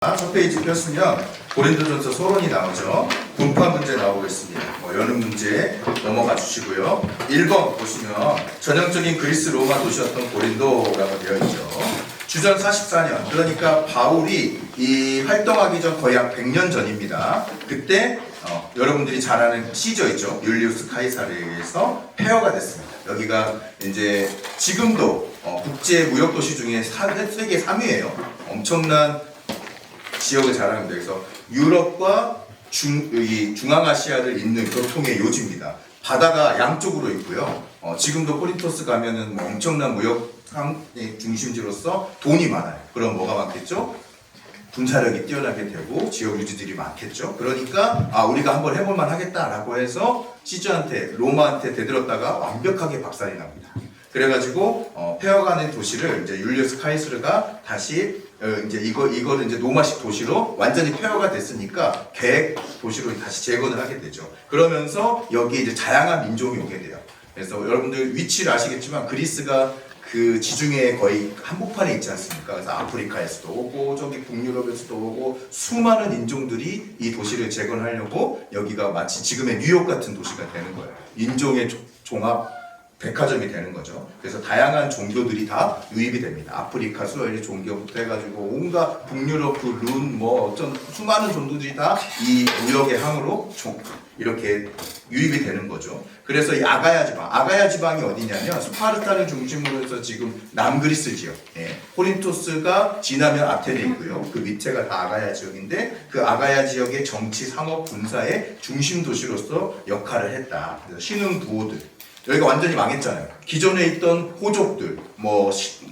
첫 페이지 펴시면 고린도전서 서론이 나오죠. 분파 문제 나오고 있습니다. 여는 문제 넘어가 주시고요. 1번 보시면 전형적인 그리스 로마 도시였던 고린도라고 되어 있죠. 주전 44년, 그러니까 바울이 이 활동하기 전 거의 약 100년 전입니다. 그때 여러분들이 잘 아는 시저 있죠. 율리우스 카이사르에 의해서 폐허가 됐습니다. 여기가 이제 지금도 국제 무역 도시 중에 세계 3위예요. 엄청난 지역을 자랑합니다. 그래서 유럽과 중앙아시아를 잇는 교통의 요지입니다. 바다가 양쪽으로 있고요. 지금도 코린토스 가면은 엄청난 무역 중심지로서 돈이 많아요. 그럼 뭐가 많겠죠? 군사력이 뛰어나게 되고 지역 유지들이 많겠죠. 그러니까 우리가 한번 해볼만 하겠다라고 해서 시저한테 로마한테 대들었다가 완벽하게 박살이 납니다. 그래가지고 폐허가는 도시를 이제 율리우스 카이사르가 다시 이제 이거는 이제 노마식 도시로 완전히 폐허가 됐으니까 계획 도시로 다시 재건을 하게 되죠. 그러면서 여기에 이제 다양한 민족이 오게 돼요. 그래서 여러분들 위치를 아시겠지만 그리스가 그 지중해 거의 한복판에 있지 않습니까? 그래서 아프리카에서도 오고 저기 북유럽에서도 오고 수많은 인종들이 이 도시를 재건하려고 여기가 마치 지금의 뉴욕 같은 도시가 되는 거예요. 인종의 종합 백화점이 되는 거죠. 그래서 다양한 종교들이 다 유입이 됩니다. 아프리카 수요일 종교부터 해가지고 온갖 북유럽 어떤 수많은 종교들이 다 이 무역의 항으로 이렇게 유입이 되는 거죠. 그래서 이 아가야 지방이 어디냐면 스파르타를 중심으로 해서 지금 남그리스 지역, 코린토스가 지나면 아테네 있고요. 그 밑에가 다 아가야 지역인데 그 아가야 지역의 정치, 상업, 군사의 중심 도시로서 역할을 했다. 그래서 신흥 부호들. 여기가 완전히 망했잖아요. 기존에 있던 호족들,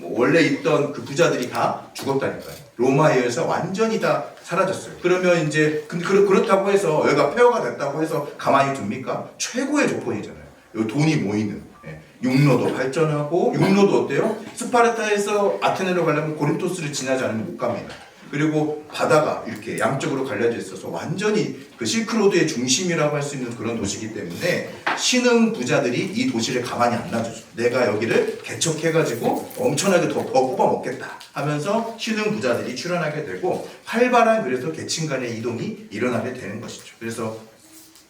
원래 있던 그 부자들이 다 죽었다니까요. 로마에 의해서 완전히 다 사라졌어요. 그러면 이제, 그렇다고 해서 여기가 폐허가 됐다고 해서 가만히 둡니까? 최고의 조건이잖아요. 여기 돈이 모이는. 육로도 발전하고, 육로도 어때요? 스파르타에서 아테네로 가려면 고린토스를 지나지 않으면 못 갑니다. 그리고 바다가 이렇게 양쪽으로 갈려져 있어서 완전히 그 실크로드의 중심이라고 할 수 있는 그런 도시이기 때문에 신흥 부자들이 이 도시를 가만히 안 놔주죠. 내가 여기를 개척해가지고 엄청나게 더 뽑아먹겠다 하면서 신흥 부자들이 출현하게 되고 활발한 그래서 계층 간의 이동이 일어나게 되는 것이죠. 그래서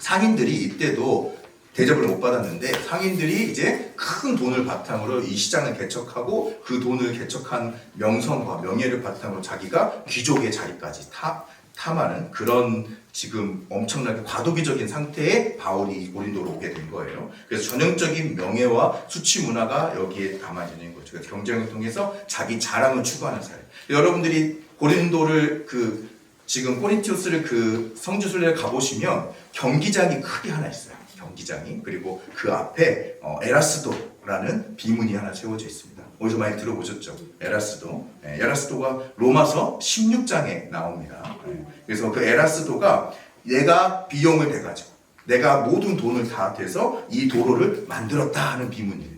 상인들이 이때도 대접을 못 받았는데 상인들이 이제 큰 돈을 바탕으로 이 시장을 개척하고 그 돈을 개척한 명성과 명예를 바탕으로 자기가 귀족의 자리까지 탐하는 그런 지금 엄청나게 과도기적인 상태에 바울이 고린도로 오게 된 거예요. 그래서 전형적인 명예와 수치 문화가 여기에 담아지는 거죠. 그래서 경쟁을 통해서 자기 자랑을 추구하는 사회. 여러분들이 고린도를 지금 코린티우스를 성지순례를 가보시면 경기장이 크게 하나 있어요. 경기장이. 그리고 그 앞에 에라스도라는 비문이 하나 세워져 있습니다. 어디서 많이 들어보셨죠? 에라스도. 에라스도가 로마서 16장에 나옵니다. 그래서 그 에라스도가 내가 비용을 대가지고 내가 모든 돈을 다 대서 이 도로를 만들었다 하는 비문이에요.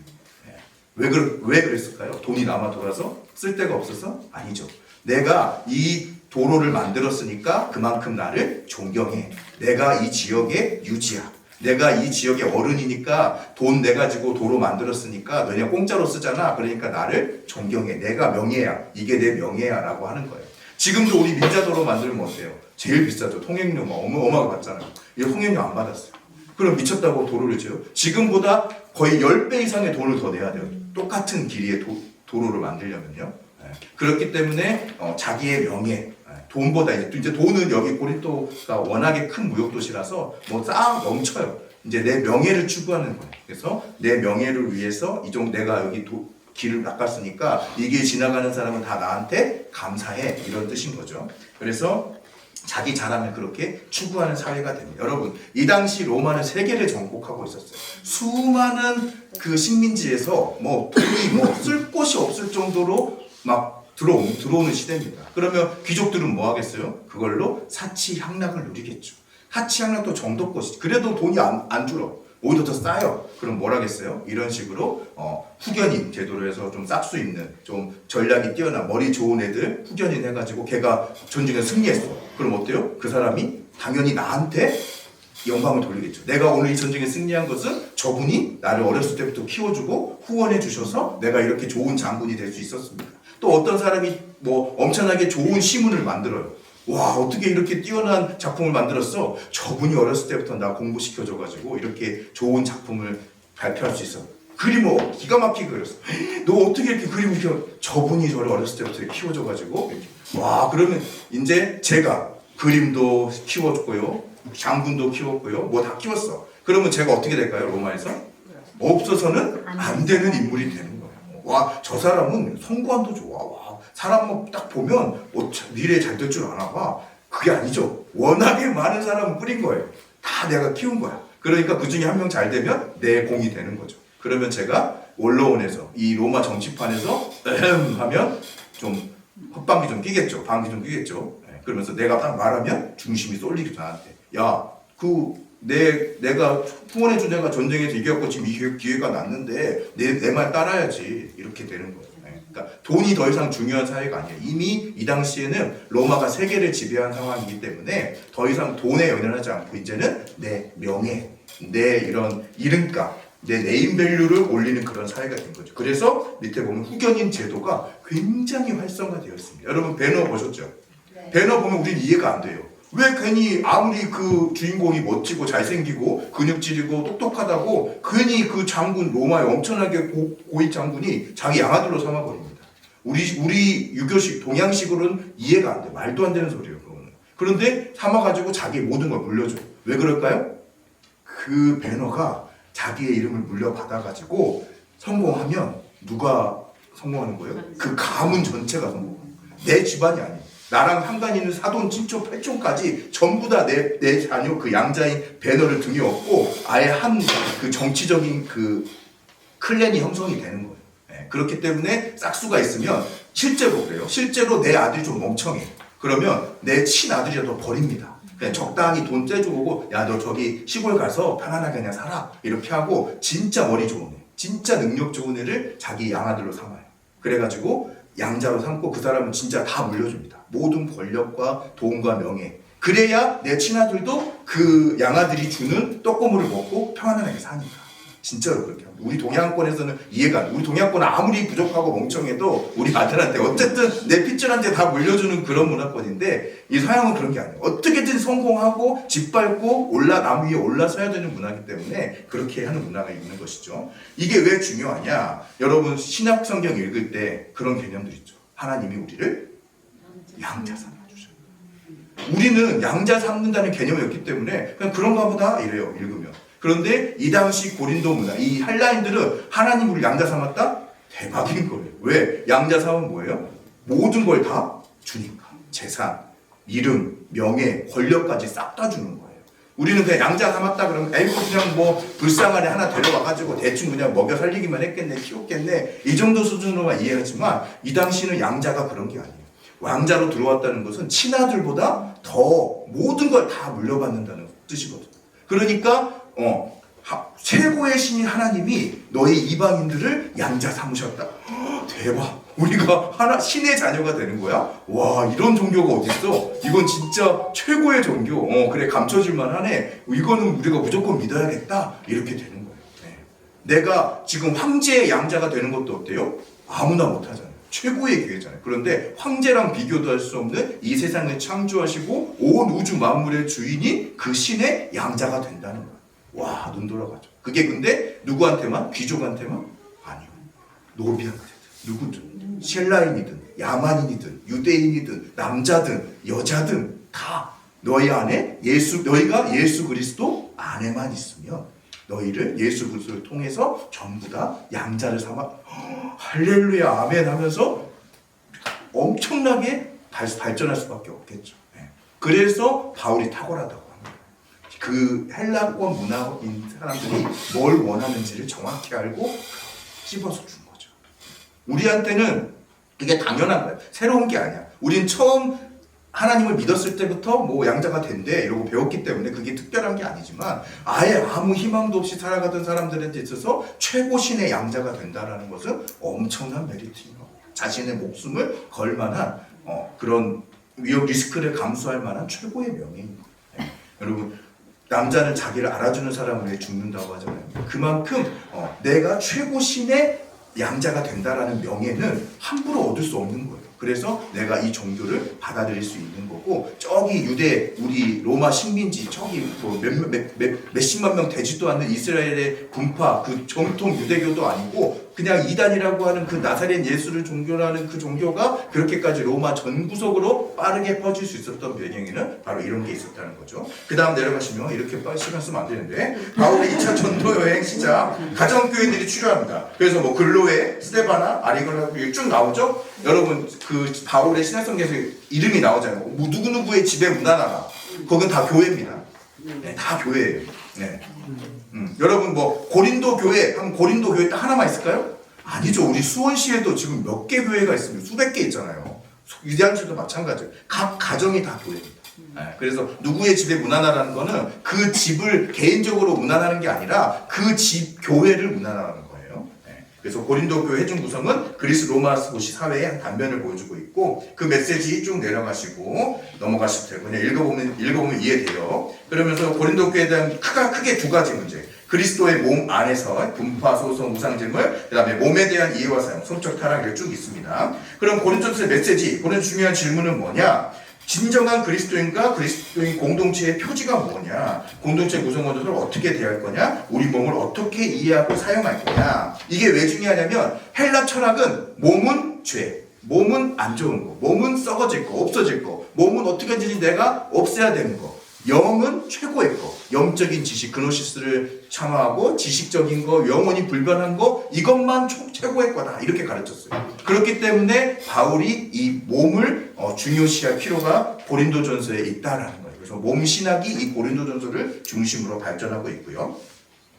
왜 그랬을까요? 돈이 남아 돌아서? 쓸 데가 없어서? 아니죠. 내가 이 도로를 만들었으니까 그만큼 나를 존경해. 내가 이 지역의 유지야. 내가 이 지역의 어른이니까 돈 내가지고 도로 만들었으니까 너네 공짜로 쓰잖아. 그러니까 나를 존경해. 내가 명예야. 이게 내 명예야. 라고 하는 거예요. 지금도 우리 민자도로 만들면 어때요? 제일 비싸죠. 통행료 어마어마하게 받잖아요. 이 통행료 안 받았어요. 그럼 미쳤다고 도로를 지어요? 지금보다 거의 10배 이상의 돈을 더 내야 돼요. 똑같은 길이의 도로를 만들려면요. 그렇기 때문에 자기의 명예, 돈보다 이제 돈은 여기 고린도가 워낙에 큰 무역 도시라서 싹 넘쳐요. 이제 내 명예를 추구하는 거예요. 그래서 내 명예를 위해서 내가 여기 길을 닦았으니까 이 길 지나가는 사람은 다 나한테 감사해, 이런 뜻인 거죠. 그래서 자기 자랑을 그렇게 추구하는 사회가 됩니다. 여러분, 이 당시 로마는 세계를 정복하고 있었어요. 수많은 그 식민지에서 돈이 쓸 곳이 없을 정도로 막 들어오는 시대입니다. 그러면 귀족들은 뭐 하겠어요? 그걸로 사치향락을 누리겠죠. 사치향락도 정도껏이. 그래도 돈이 안 줄어. 오히려 더 쌓여. 그럼 뭘 하겠어요? 이런 식으로 후견인 제도로 해서 좀 싹 수 있는 좀 전략이 뛰어난 머리 좋은 애들 후견인 해가지고 걔가 전쟁에 승리했어. 그럼 어때요? 그 사람이 당연히 나한테 영광을 돌리겠죠. 내가 오늘 이 전쟁에 승리한 것은 저분이 나를 어렸을 때부터 키워주고 후원해 주셔서 내가 이렇게 좋은 장군이 될 수 있었습니다. 또 어떤 사람이 엄청나게 좋은 시문을 만들어요. 와, 어떻게 이렇게 뛰어난 작품을 만들었어? 저분이 어렸을 때부터 나 공부시켜줘가지고 이렇게 좋은 작품을 발표할 수 있어. 그림을 기가 막히게 그렸어. 너 어떻게 이렇게 그림을 키워? 저분이 저를 어렸을 때부터 키워줘가지고 이렇게. 와, 그러면 이제 제가 그림도 키워줬고요, 장군도 키웠고요, 뭐 다 키웠어. 그러면 제가 어떻게 될까요? 로마에서? 없어서는 안 되는 인물이 되는 거예요. 와, 저 사람은 성관도 좋아. 와, 사람만 딱 보면 미래에 잘 될 줄 아나 봐. 그게 아니죠. 워낙에 많은 사람을 뿌린 거예요. 다 내가 키운 거야. 그러니까 그 중에 한 명 잘 되면 내 공이 되는 거죠. 그러면 제가 원로원에서 이 로마 정치판에서 하면 좀 헛방귀 좀 끼겠죠. 방귀 좀 끼겠죠. 네, 그러면서 내가 딱 말하면 중심이 쏠리죠, 나한테. 야, 내가 후원해준 애가 전쟁에서 이겨갖고 지금 이 기회가 났는데 내 말 따라야지. 이렇게 되는 거예요. 네, 그러니까 돈이 더 이상 중요한 사회가 아니에요. 이미 이 당시에는 로마가 세계를 지배한 상황이기 때문에 더 이상 돈에 연연하지 않고 이제는 내 명예, 내 이런 이름값, 내 네임밸류를 올리는 그런 사회가 된 거죠. 그래서 밑에 보면 후견인 제도가 굉장히 활성화되어 있습니다. 여러분 배너 보셨죠? 네. 배너 보면 우리는 이해가 안 돼요. 왜 괜히 아무리 그 주인공이 멋지고 잘생기고 근육질이고 똑똑하다고 괜히 그 장군, 로마의 엄청나게 고위 장군이 자기 양아들로 삼아버립니다. 우리 유교식 동양식으로는 이해가 안 돼. 말도 안 되는 소리예요, 그거는. 그런데 삼아가지고 자기 모든 걸 물려줘. 왜 그럴까요? 그 배너가 자기의 이름을 물려받아가지고 성공하면 누가 성공하는 거예요? 그 가문 전체가 성공하는 거예요. 내 집안이 아니에요. 나랑 상관 있는 사돈, 친촌, 팔촌까지 전부 다 내 자녀 그 양자인 배너를 등에 업고 아예 한 그 정치적인 그 클랜이 형성이 되는 거예요. 네, 그렇기 때문에 싹수가 있으면 실제로 그래요. 실제로 내 아들이 좀 멍청해. 그러면 내 친아들이라도 버립니다. 그냥 적당히 돈 떼주고 야, 너 저기 시골 가서 편안하게 그냥 살아. 이렇게 하고 진짜 머리 좋은 애, 진짜 능력 좋은 애를 자기 양아들로 삼아요. 그래가지고 양자로 삼고 그 사람은 진짜 다 물려줍니다. 모든 권력과 돈과 명예. 그래야 내 친아들도 그 양아들이 주는 떡고물을 먹고 평안하게 사니까. 진짜로 그렇게 합니다. 우리 동양권에서는 이해가 안 돼. 우리 동양권은 아무리 부족하고 멍청해도 우리 아들한테 어쨌든 내 핏줄한테 다 물려주는 그런 문화권인데 이 서양은 그런 게 아니에요. 어떻게든 성공하고 짓밟고 남 위에 올라서야 되는 문화이기 때문에 그렇게 하는 문화가 있는 것이죠. 이게 왜 중요하냐? 여러분 신약 성경 읽을 때 그런 개념들 있죠. 하나님이 우리를 양자 삼아주셔요. 우리는 양자 삼는다는 개념이 없기 때문에 그냥 그런가 보다 이래요, 읽으면. 그런데 이 당시 고린도 문화, 이 헬라인들은 하나님 우리 양자 삼았다? 대박인 거예요. 왜? 양자 삼은 뭐예요? 모든 걸 다 주니까. 재산, 이름, 명예, 권력까지 싹 다 주는 거예요. 우리는 그냥 양자 삼았다 그러면 에이구 그냥 뭐 불쌍한 애 하나 데려와가지고 대충 그냥 먹여 살리기만 했겠네, 키웠겠네, 이 정도 수준으로만 이해하지만 이 당시는 양자가 그런 게 아니에요. 왕자로 들어왔다는 것은 친아들보다 더 모든 걸 다 물려받는다는 뜻이거든요. 그러니까 최고의 신인 하나님이 너희 이방인들을 양자 삼으셨다. 대박. 우리가 신의 자녀가 되는 거야? 와, 이런 종교가 어딨어? 이건 진짜 최고의 종교. 그래, 감춰질만 하네. 이거는 우리가 무조건 믿어야겠다. 이렇게 되는 거예요. 네. 내가 지금 황제의 양자가 되는 것도 어때요? 아무나 못하잖아요. 최고의 기회잖아요. 그런데 황제랑 비교도 할 수 없는 이 세상을 창조하시고 온 우주 만물의 주인이 그 신의 양자가 된다는 거예요. 와, 눈 돌아가죠. 그게 근데 누구한테만? 귀족한테만? 아니요. 노비한테, 누구든, 셀라인이든 야만인이든 유대인이든 남자든 여자든 다 너희 안에 너희가 예수 그리스도 안에만 있으면 너희를 예수 그리스도를 통해서 전부 다 양자를 삼아 할렐루야 아멘 하면서 엄청나게 발전할 수밖에 없겠죠. 그래서 바울이 탁월하다고. 그 헬라권 문화인 사람들이 뭘 원하는지를 정확히 알고 씹어서 준 거죠. 우리한테는 그게 당연한 거예요. 새로운 게 아니야. 우린 처음 하나님을 믿었을 때부터 뭐 양자가 된대 이러고 배웠기 때문에 그게 특별한 게 아니지만 아예 아무 희망도 없이 살아가던 사람들한테 있어서 최고 신의 양자가 된다는 것은 엄청난 메리트인 거예요. 자신의 목숨을 걸 만한 그런 위험 리스크를 감수할 만한 최고의 명예인 거예요. 여러분, 남자는 자기를 알아주는 사람을 위해 죽는다고 하잖아요. 그만큼 내가 최고 신의 양자가 된다라는 명예는 함부로 얻을 수 없는 거예요. 그래서 내가 이 종교를 받아들일 수 있는 거고, 저기 유대 우리 로마 식민지 저기 뭐 몇십만 명 되지도 않는 이스라엘의 분파 그 정통 유대교도 아니고 그냥 이단이라고 하는 그 나사렛 예수를 종교라는 그 종교가 그렇게까지 로마 전 구석으로 빠르게 퍼질 수 있었던 배경에는 바로 이런 게 있었다는 거죠. 그 다음 내려가시면 이렇게 빨리 시간 쓰면 안 되는데, 바울의 2차 전도 여행 시작, 가정교인들이 출연합니다. 그래서 뭐 글로에, 스데바나, 아리고나 쭉 나오죠. 여러분 그 바울의 신약성경에서 이름이 나오잖아요. 누구누구의 집에 문안하라. 거긴 다 교회입니다. 네, 다 교회예요. 네. 여러분 뭐 고린도 교회 하면 고린도 교회 딱 하나만 있을까요? 아니죠. 우리 수원시에도 지금 몇 개 교회가 있습니다. 수백 개 있잖아요. 위대한지도 마찬가지예요. 각 가정이 다 교회입니다. 네, 그래서 누구의 집에 문안하라는 거는 그 집을 개인적으로 문안하는 게 아니라 그 집 교회를 문안하라는 거예요. 네, 그래서 고린도 교회 해준 구성은 그리스 로마 도시 사회의 한 단면을 보여주고 있고, 그 메시지 쭉 내려가시고 넘어가시면 돼요. 그냥 읽어보면 이해돼요. 그러면서 고린도 교회에 대한 크게 두 가지 문제. 그리스도의 몸 안에서 분파, 소송, 우상제물, 그 다음에 몸에 대한 이해와 사용, 성적 타락 이렇게 쭉 있습니다. 그럼 고린도서의 메시지, 고린 중요한 질문은 뭐냐? 진정한 그리스도인과 그리스도인 공동체의 표지가 뭐냐? 공동체 구성원들을 어떻게 대할 거냐? 우리 몸을 어떻게 이해하고 사용할 거냐? 이게 왜 중요하냐면 헬라 철학은 몸은 죄, 몸은 안 좋은 거, 몸은 썩어질 거, 없어질 거, 몸은 어떻게 하든지 내가 없애야 되는 거, 영은 최고의 거, 영적인 지식, 그노시스를 참아하고 지식적인 거, 영혼이 불변한 거, 이것만 최고의 거다 이렇게 가르쳤어요. 그렇기 때문에 바울이 이 몸을 중요시할 필요가 고린도전서에 있다라는 거예요. 그래서 몸 신학이 이 고린도전서를 중심으로 발전하고 있고요.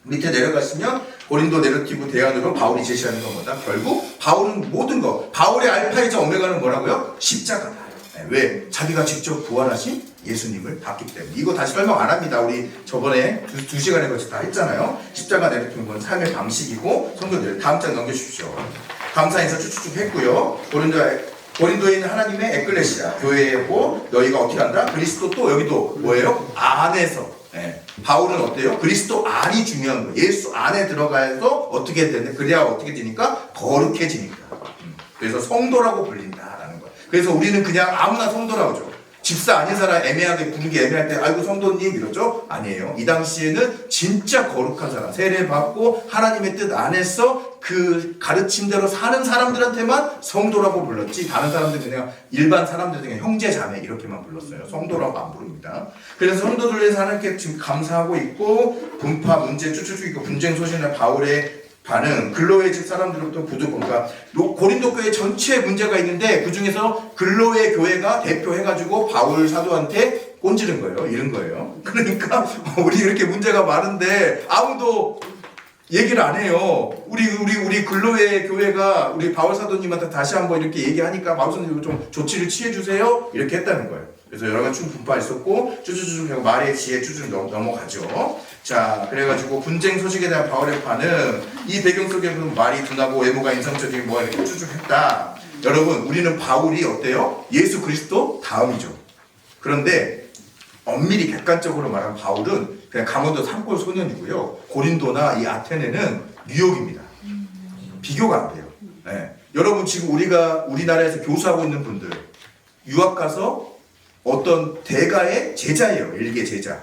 밑에 내려가시면 고린도 내러티브 대안으로 바울이 제시하는 건 뭐다? 결국 바울은 모든 거, 바울의 알파이자 오메가는 뭐라고요? 십자가다. 왜? 자기가 직접 부활하신 예수님을 봤기 때문에. 이거 다시 설명 안 합니다. 우리 저번에 두 시간에 걸쳐 다 했잖아요. 십자가 내려티는 건 삶의 방식이고, 성도들 다음 장 넘겨주십시오. 감사 인사 쭉쭉쭉 했고요. 고린도에 있는 하나님의 에클레시아 교회고, 너희가 어떻게 한다? 그리스도 또 여기도 뭐예요? 안에서. 네. 바울은 어때요? 그리스도 안이 중요한 거예요. 예수 안에 들어가서 어떻게 되냐? 그래야 어떻게 되니까? 거룩해지니까. 그래서 성도라고 불린다라는 거예요. 그래서 우리는 그냥 아무나 성도라고 하죠. 집사 아닌 사람 애매하게 부르기 애매할 때 아이고 성도님 이러죠? 아니에요. 이 당시에는 진짜 거룩한 사람, 세례 받고 하나님의 뜻 안에서 그 가르침대로 사는 사람들한테만 성도라고 불렀지, 다른 사람들은 그냥 일반 사람들 중에 형제 자매 이렇게만 불렀어요. 성도라고 안 부릅니다. 그래서 성도들에서 하나님께 지금 감사하고 있고, 분파 문제 쭉쭉쭉 있고, 분쟁 소신의 바울의 반응, 글로의 집 사람들로부터 그러니까 고린도 교회 전체에 문제가 있는데 그 중에서 글로의 교회가 대표해가지고 바울 사도한테 꼰지른 거예요. 이런 거예요. 그러니까 우리 이렇게 문제가 많은데 아무도 얘기를 안 해요. 우리 글로의 교회가 우리 바울 사도님한테 다시 한번 이렇게 얘기하니까 바울 사도님 좀 조치를 취해 주세요. 이렇게 했다는 거예요. 그래서 여러 가지 분파 있었고 쭈쭈쭈 말의 지혜 쭈쭈 넘어가죠. 자, 그래가지고 분쟁 소식에 대한 바울의 반응, 이 배경 속에서는 말이 둔하고 외모가 인상적인 뭐가 이렇게 쭈쭈 했다. 여러분, 우리는 바울이 어때요? 예수 그리스도 다음이죠. 그런데 엄밀히 객관적으로 말하면 바울은 그냥 강원도 산골 소년이고요. 고린도나 이 아테네는 뉴욕입니다. 비교가 안 돼요. 네. 여러분 지금 우리나라에서 교수하고 있는 분들 유학 가서 어떤 대가의 제자예요. 일개 제자.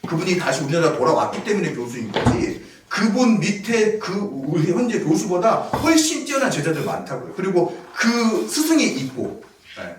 그분이 다시 우리나라 돌아왔기 때문에 교수인 거지. 그분 밑에 우리 현재 교수보다 훨씬 뛰어난 제자들 많다고요. 그리고 그 스승이 있고. 네.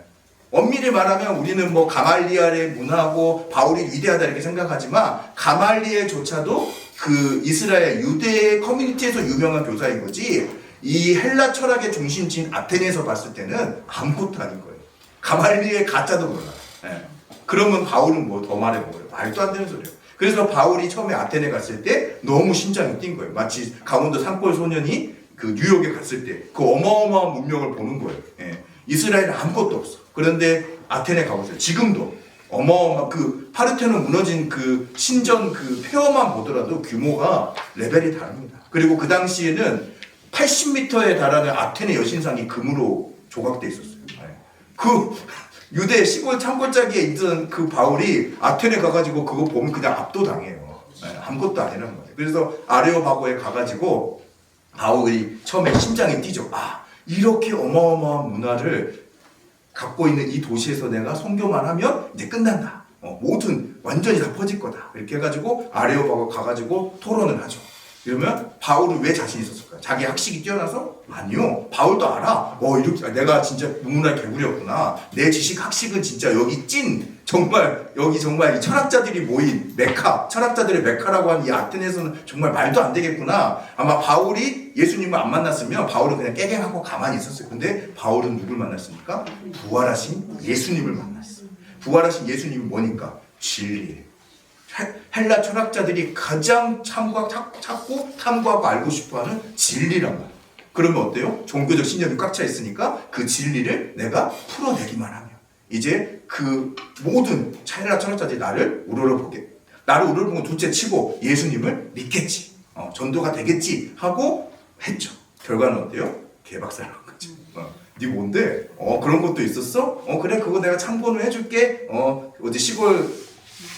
엄밀히 말하면 우리는 뭐 가말리엘의 문화고 바울이 위대하다 이렇게 생각하지만 가말리엘조차도 그 이스라엘 유대 커뮤니티에서 유명한 교사인 거지, 이 헬라 철학의 중심지인 아테네에서 봤을 때는 아무것도 아닌 거예요. 가말리엘 가짜도 몰라. 네. 그러면 바울은 뭐 더 말해보고요. 말도 안 되는 소리예요. 그래서 바울이 처음에 아테네 갔을 때 너무 심장이 뛴 거예요. 마치 강원도 산골 소년이 그 뉴욕에 갔을 때 그 어마어마한 문명을 보는 거예요. 네. 이스라엘은 아무것도 없어. 그런데 아테네 가보세요. 지금도 그 파르테논 무너진 그 신전 그 폐허만 보더라도 규모가 레벨이 다릅니다. 그리고 그 당시에는 80m에 달하는 아테네 여신상이 금으로 조각돼 있었어요. 그 유대 시골 창골짜기에 있던 그 바울이 아테네 가가지고 그거 보면 그냥 압도당해요. 아무것도 아니라는 거예요. 그래서 아레오바고에 가가지고 바울이 처음에 심장이 뛰죠. 아, 이렇게 어마어마한 문화를 갖고 있는 이 도시에서 내가 선교만 하면 이제 끝난다. 모든 완전히 다 퍼질 거다. 이렇게 해가지고 아레오바가 가가지고 토론을 하죠. 그러면 바울은 왜 자신 있었을까요? 자기 학식이 뛰어나서? 아니요. 바울도 알아. 이렇게 내가 진짜 문문할 개구리였구나. 내 지식 학식은 진짜 여기 여기 정말 이 철학자들이 모인 메카, 철학자들의 메카라고 하는 이 아테네에서는 정말 말도 안 되겠구나. 아마 바울이 예수님을 안 만났으면 바울은 그냥 깨갱하고 가만히 있었어요. 근데 바울은 누굴 만났습니까? 부활하신 예수님을 만났어요. 부활하신 예수님이 뭐니까? 진리예요. 헬라 철학자들이 가장 찾고 탐구하고 알고 싶어하는 진리란 말이에요. 그러면 어때요? 종교적 신념이 꽉 차 있으니까 그 진리를 내가 풀어내기만 하면 이제 그 모든 헬라 철학자들이 나를 우러러보고 둘째 치고 예수님을 믿겠지, 전도가 되겠지 하고 했죠. 결과는 어때요? 개박살난 거죠. 네 뭔데? 그런 것도 있었어? 그래 그거 내가 참고는 해줄게. 어디 시골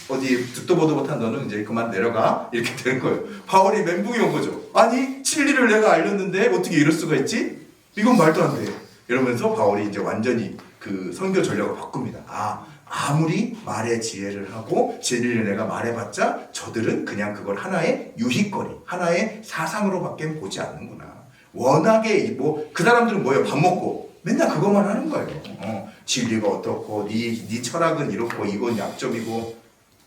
어디 듣도 보도 못한 너는 이제 그만 내려가 이렇게 되는 거예요. 바울이 멘붕이 온 거죠. 아니 진리를 내가 알렸는데 어떻게 이럴 수가 있지? 이건 말도 안 돼. 이러면서 바울이 이제 완전히 그 선교 전략을 바꿉니다. 아무리 말의 지혜를 하고 진리를 내가 말해봤자 저들은 그냥 그걸 하나의 유희거리, 하나의 사상으로밖에 보지 않는구나. 워낙에 그 사람들은 뭐예요? 밥 먹고 맨날 그것만 하는 거예요. 진리가 어떻고 네 철학은 이렇고 이건 약점이고.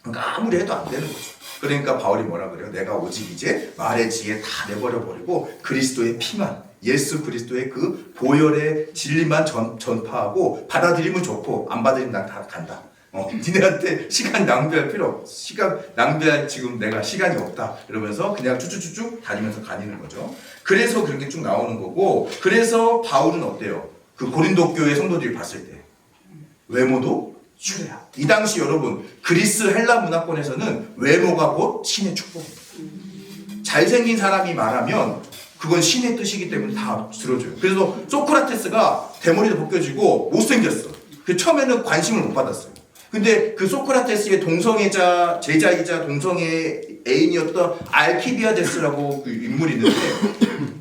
그러니까 아무리 해도 안 되는 거죠. 그러니까 바울이 뭐라 그래요? 내가 오직 이제 말의 지혜 다 내버려버리고 그리스도의 피만, 예수 그리스도의 그 보혈의 진리만 전파하고 받아들이면 좋고 안 받아들이면 난 다 간다. 니네한테 시간 낭비할 필요 없어. 시간 낭비할 지금 내가 시간이 없다. 이러면서 그냥 쭉쭉쭉 다니면서 다니는 거죠. 그래서 그렇게 쭉 나오는 거고, 그래서 바울은 어때요? 그 고린도 교회 성도들이 봤을 때 외모도 주례야. 이 당시 여러분 그리스 헬라 문화권에서는 외모가 곧 신의 축복입니다. 잘생긴 사람이 말하면 그건 신의 뜻이기 때문에 다 들어줘요. 그래서 소크라테스가 대머리도 벗겨지고 못생겼어. 처음에는 관심을 못 받았어요. 근데 그 소크라테스의 제자이자 동성애 애인이었던 알키비아데스라고 그 인물이 있는데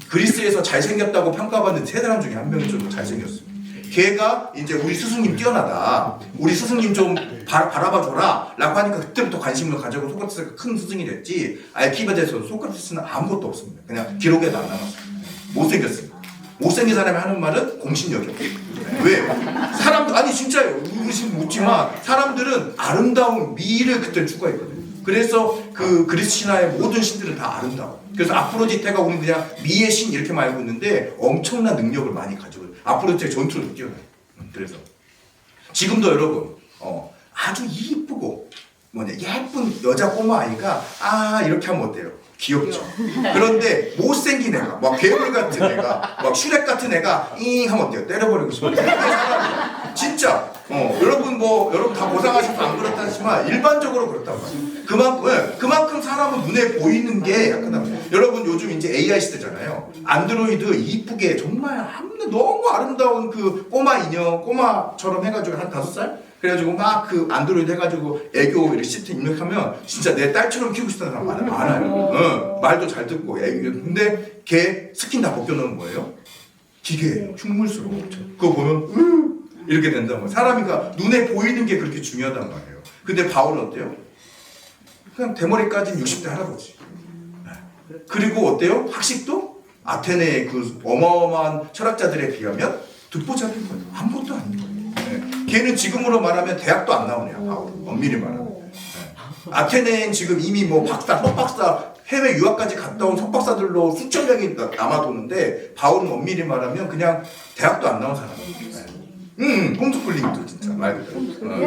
그리스에서 잘생겼다고 평가받는 세 사람 중에 한 명이 좀 잘생겼어요. 걔가 이제 우리 스승님 뛰어나다. 우리 스승님 좀 바라봐줘라. 라고 하니까 그때부터 관심을 가지고 소크라테스가 큰 스승이 됐지. 알키비아데스는 소크라테스는 아무것도 없습니다. 그냥 기록에도 안 남았습니다. 못생겼습니다. 못생긴 사람이 하는 말은 공신력이 없어요. 왜? 아니 진짜요. 우리 지금 묻지만 사람들은 아름다운 미를 그때 추구했거든요. 그래서 그 그리스 신화의 모든 신들은 다 아름다워. 그래서 아프로디테가 우리는 그냥 미의 신 이렇게 말고 있는데 엄청난 능력을 많이 가지고 아프로디테 전투를 뛰어나요. 그래서 지금도 여러분 아주 이쁘고 예쁜 여자 꼬마 아이가 이렇게 하면 어때요? 귀엽죠. 그런데 못생긴 애가 막 괴물 같은 애가 막 슈렉 같은 애가 하면 어때요? 때려버리고 싶어요. 진짜 여러분 여러분 다 고상하셔서 안 그렇다 하지만 일반적으로 그렇단 말이에요. 그만큼 사람은 눈에 보이는 게 약간 여러분 요즘 이제 AI 시대잖아요. 안드로이드 이쁘게 정말 너무 아름다운 그 꼬마 인형 꼬마처럼 해가지고 한 5살? 그래가지고 막 그 안드로이드 해가지고 애교 이렇게 시스템 입력하면 진짜 내 딸처럼 키우고 싶다는 사람 많아요. 말도 잘 듣고 애교. 근데 걔 스킨 다 벗겨놓은 거예요. 기계예요. 흉물스러워. 그거 보면 이렇게 된단 말이에요. 사람이 눈에 보이는 게 그렇게 중요하단 말이에요. 근데 바울은 어때요? 그냥 대머리까지는 60대 할아버지. 그리고 어때요? 학식도 아테네의 그 어마어마한 철학자들에 비하면 듣보잡인 거예요. 아무것도 아닌 거예요. 걔는 지금으로 말하면 대학도 안 나오네요. 바울은 엄밀히 말하면. 아테네엔 지금 이미 박사, 석박사, 해외 유학까지 갔다 온 석박사들로 수천 명이 남아도는데 바울은 엄밀히 말하면 그냥 대학도 안 나온 사람이에요. 홈스쿨링도 진짜 말 그대로.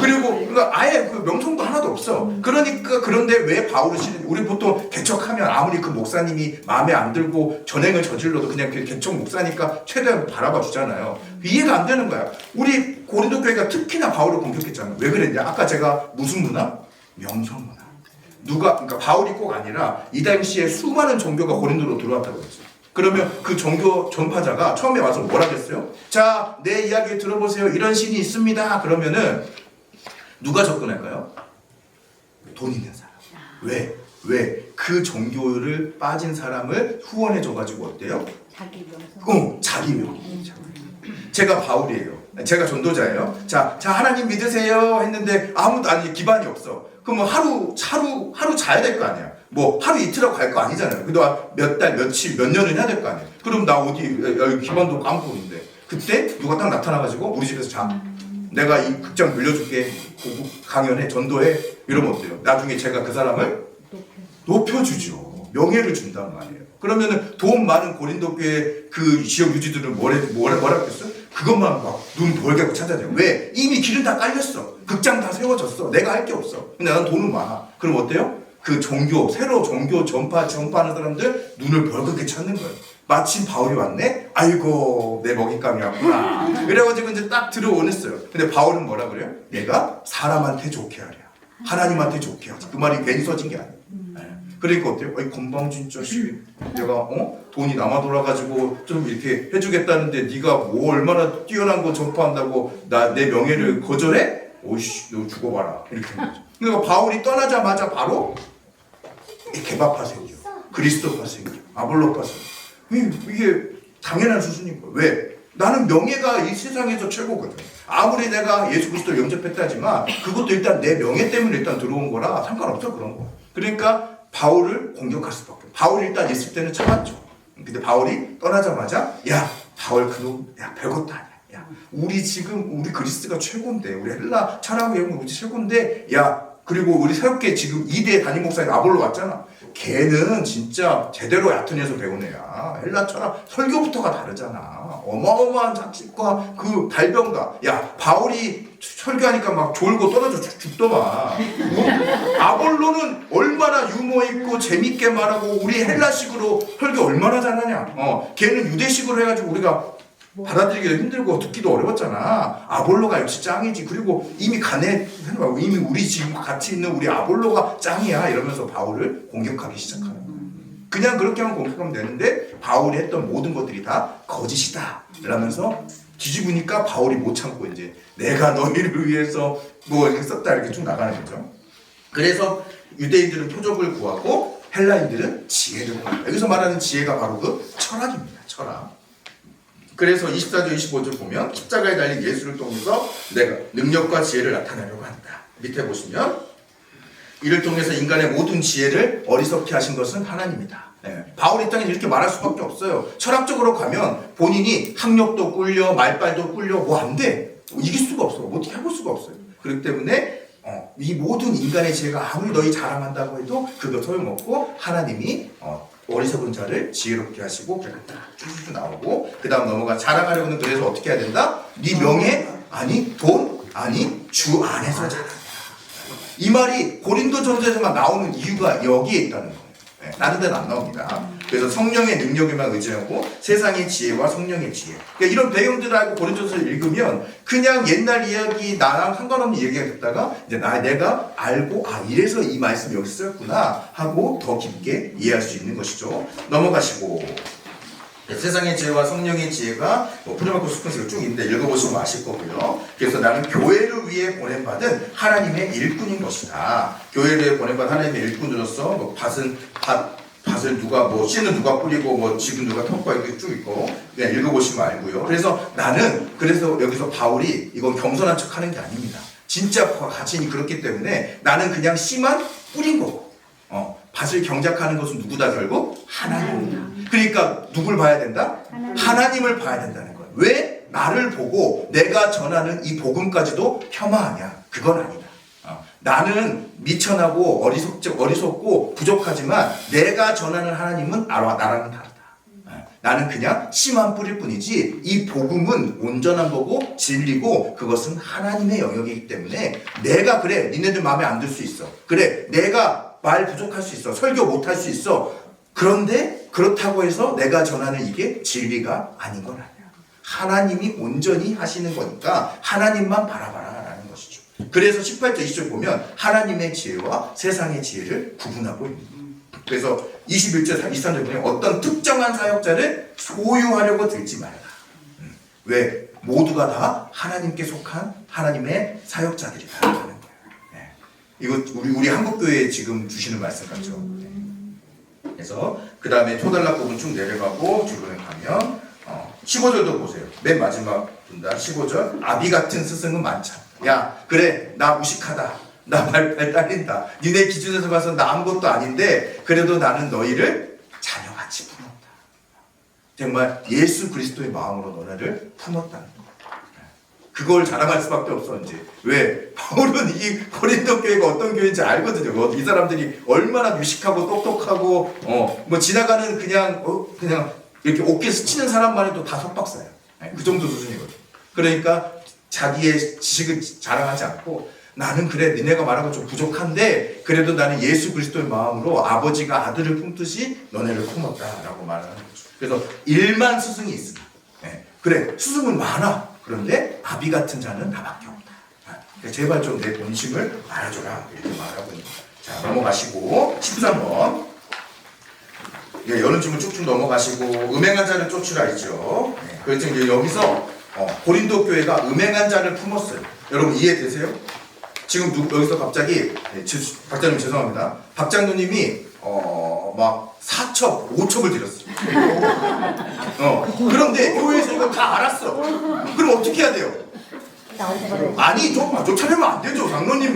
그리고 그러니까 아예 그 명성도 하나도 없어. 그런데 왜 바울을 우리 보통 개척하면 아무리 그 목사님이 마음에 안 들고 전행을 저질러도 그냥 그 개척 목사니까 최대한 바라봐 주잖아요. 이해가 안 되는 거야. 우리 고린도 교회가 특히나 바울을 공격했잖아요. 왜 그랬냐? 아까 제가 무슨 문화? 명성 문화. 그러니까 바울이 꼭 아니라 이 당시에 수많은 종교가 고린도로 들어왔다고 했어요. 그러면 그 종교 전파자가 처음에 와서 뭐라 했어요? 자, 내 이야기 들어보세요. 이런 신이 있습니다. 그러면은 누가 접근할까요? 돈 있는 사람. 왜? 그 종교를 빠진 사람을 후원해줘가지고 어때요? 자기 명성. 자기 명성. 제가 바울이에요. 제가 전도자예요. 자, 하나님 믿으세요 했는데 아무도 아니 기반이 없어. 그럼 뭐 하루 자야 될 거 아니야. 뭐 하루 이틀하고 갈 거 아니잖아요. 그래도 몇 달, 며칠, 몇 년은 해야 될 거 아니에요. 그럼 나 어디 기반도 아무것도 없는데 그때 누가 딱 나타나가지고 우리 집에서 자. 내가 이 극장 빌려줄게. 강연해, 전도해. 이러면 어때요? 나중에 제가 그 사람을 높여주죠. 명예를 준단 말이에요. 그러면은 돈 많은 고린도 교회 그 지역 유지들은 뭐라 그랬어요? 그것만 막 눈 벌게 찾아내요. 왜? 이미 길은 다 깔렸어. 극장 다 세워졌어. 내가 할 게 없어. 근데 난 돈은 많아. 그럼 어때요? 그 새로 종교 전파하는 사람들 눈을 벌겋게 찾는 거예요. 마침 바울이 왔네? 아이고, 내 먹잇감이 왔구나. 그래가지고 이제 딱 들어오냈어요. 근데 바울은 뭐라 그래요? 내가 사람한테 좋게 하랴. 하나님한테 좋게 하자. 그 말이 괜히 써진 게 아니에요. 그러니까 어때요? 아이, 건방진 자식. 내가, 돈이 남아 돌아가지고 좀 이렇게 해주겠다는데 네가 뭐 얼마나 뛰어난 거 전파한다고 내 명예를 거절해? 오이씨, 너 죽어봐라. 이렇게 한 거죠. 그러니까 바울이 떠나자마자 바로 개바파 생겨. 그리스도파 생겨. 아볼로파 생겨. 이게 당연한 수준인 거예요. 왜? 나는 명예가 이 세상에서 최고거든. 아무리 내가 예수 그리스도를 영접했다지만 그것도 일단 내 명예 때문에 일단 들어온 거라 상관없어 그런 거. 그러니까 바울을 공격할 수밖에 없어요. 바울이 일단 있을 때는 참았죠. 근데 바울이 떠나자마자 야 바울 그놈 야 별것도 아니야. 야 우리 그리스가 최고인데 우리 헬라 차라고 형은 우리 최고인데 야 그리고 우리 새롭게 지금 2대 담임 목사님 아볼로 왔잖아. 걔는 진짜 제대로 아테네에서 배운 애야. 헬라 철학 설교부터가 다르잖아. 어마어마한 자식과 그 달변가. 야 바울이 설교하니까 막 졸고 떨어져 죽더만. 아볼로는 얼마나 유머 있고 재밌게 말하고 우리 헬라식으로 설교 얼마나 잘하냐. 걔는 유대식으로 해가지고 우리가 받아들이기도 힘들고 듣기도 어려웠잖아. 아볼로가 역시 짱이지. 그리고 이미 이미 우리 지금 같이 있는 우리 아볼로가 짱이야. 이러면서 바울을 공격하기 시작하는 거야. 그냥 그렇게만 공격하면 되는데 바울이 했던 모든 것들이 다 거짓이다. 이러면서 뒤집으니까 바울이 못 참고 이제 내가 너희를 위해서 뭐 이렇게 썼다 이렇게 쭉 나가는 거죠. 그래서 유대인들은 표적을 구하고 헬라인들은 지혜를 구한다. 여기서 말하는 지혜가 바로 그 철학입니다. 철학. 그래서 24절 25절 보면 십자가에 달린 예수를 통해서 내가 능력과 지혜를 나타내려고 한다. 밑에 보시면 이를 통해서 인간의 모든 지혜를 어리석게 하신 것은 하나님이다. 바울 입장에는 이렇게 말할 수밖에 없어요. 철학적으로 가면 본인이 학력도 꿀려 말빨도 꿀려 뭐 안 돼. 이길 수가 없어. 어떻게 해볼 수가 없어요. 그렇기 때문에 이 모든 인간의 지혜가 아무리 너희 자랑한다고 해도 그거 소용없고 하나님이 어리석은 자를 지혜롭게 하시고 그렇게 딱 쭉쭉 나오고 그 다음 넘어가 자랑하려고는 그래서 어떻게 해야 된다? 네 명예 아니 돈 아니 주 안에서 자랑해라. 이 말이 고린도전서에서만 나오는 이유가 여기에 있다는 거예요. 다른 데는 안 나옵니다. 그래서 성령의 능력에만 의지하고 세상의 지혜와 성령의 지혜. 그러니까 이런 배경들을 알고 고린도전서를 읽으면 그냥 옛날 이야기 나랑 상관없는 얘기가 듣다가 이제 내가 알고 이래서 이 말씀이 여기 쓰였구나 하고 더 깊게 이해할 수 있는 것이죠. 넘어가시고 세상의 지혜와 성령의 지혜가 프리마코스 콘셉트 쭉 있는데 읽어보시면 아실 거고요. 그래서 나는 교회를 위해 보낸받은 하나님의 일꾼인 것이다. 교회를 위해 보낸받은 하나님의 일꾼으로서 밭을 누가 씨는 누가 뿌리고 지금 누가 덮고 이렇게 쭉 있고 그냥 읽어보시면 알고요. 그래서 여기서 바울이 이건 겸손한 척하는 게 아닙니다. 진짜 가치니 그렇기 때문에 나는 그냥 씨만 뿌린 거고 밭을 경작하는 것은 누구다 결국? 하나님이다. 그러니까 누굴 봐야 된다? 하나님을 봐야 된다는 거예요. 왜 나를 보고 내가 전하는 이 복음까지도 폄하하냐? 그건 아니다. 나는 미천하고 어리석고 부족하지만 내가 전하는 하나님은 나랑은 다르다. 나는 그냥 씨만 뿌릴 뿐이지 이 복음은 온전한 거고 진리고 그것은 하나님의 영역이기 때문에 내가 그래 니네들 마음에 안 들 수 있어. 그래 내가 말 부족할 수 있어. 설교 못할 수 있어. 그런데 그렇다고 해서 내가 전하는 이게 진리가 아닌 건 아니야. 하나님이 온전히 하시는 거니까 하나님만 바라봐라라는 것이죠. 그래서 18절 20절 보면 하나님의 지혜와 세상의 지혜를 구분하고 있는 거예요. 그래서 21절 23절 보면 어떤 특정한 사역자를 소유하려고 들지 말라. 왜? 모두가 다 하나님께 속한 하나님의 사역자들이다 하는 거예요. 이거 우리 한국교회에 지금 주시는 말씀 같죠. 그래서 그 다음에 초단락 부분 쭉 내려가고 주변에 가면 15절도 보세요. 맨 마지막 본다. 15절. 아비 같은 스승은 많잖아. 야, 그래, 나 무식하다. 나 말빨 딸린다. 니네 기준에서 봐서 나 아무것도 아닌데 그래도 나는 너희를 자녀같이 품었다. 정말 예수 그리스도의 마음으로 너네를 품었다는 거. 그걸 자랑할 수밖에 없어. 이제 왜? 바울은 이 고린도 교회가 어떤 교회인지 알거든요. 이 사람들이 얼마나 유식하고 똑똑하고 뭐 지나가는 그냥 이렇게 어깨 스치는 사람만 해도 다 속박사야. 그 정도 수준이거든. 그러니까 자기의 지식을 자랑하지 않고 나는 그래 니네가 말한 건 좀 부족한데 그래도 나는 예수 그리스도의 마음으로 아버지가 아들을 품듯이 너네를 품었다라고 말하는 거죠. 그래서 1만 스승이 있으나 그래 스승은 많아. 그런데 아비 같은 자는 나밖에 없다. 그러니까 제발 좀 내 본심을 알아줘라. 이렇게 말하고 있는 거예요. 자, 넘어가시고 13번. 여는 춤을 쭉쭉 넘어가시고 음행한 자를 쫓으라 했죠. 그래서 이제 여기서 고린도 교회가 음행한 자를 품었어요. 여러분 이해되세요? 지금 여기서 갑자기 박장님 죄송합니다. 박장로님이 막 4첩, 5첩을 드렸어요. 그런데 교회에서 이거 다 알았어. 그럼 어떻게 해야 돼요? 아니 좀 차려면 안 되죠. 장로님이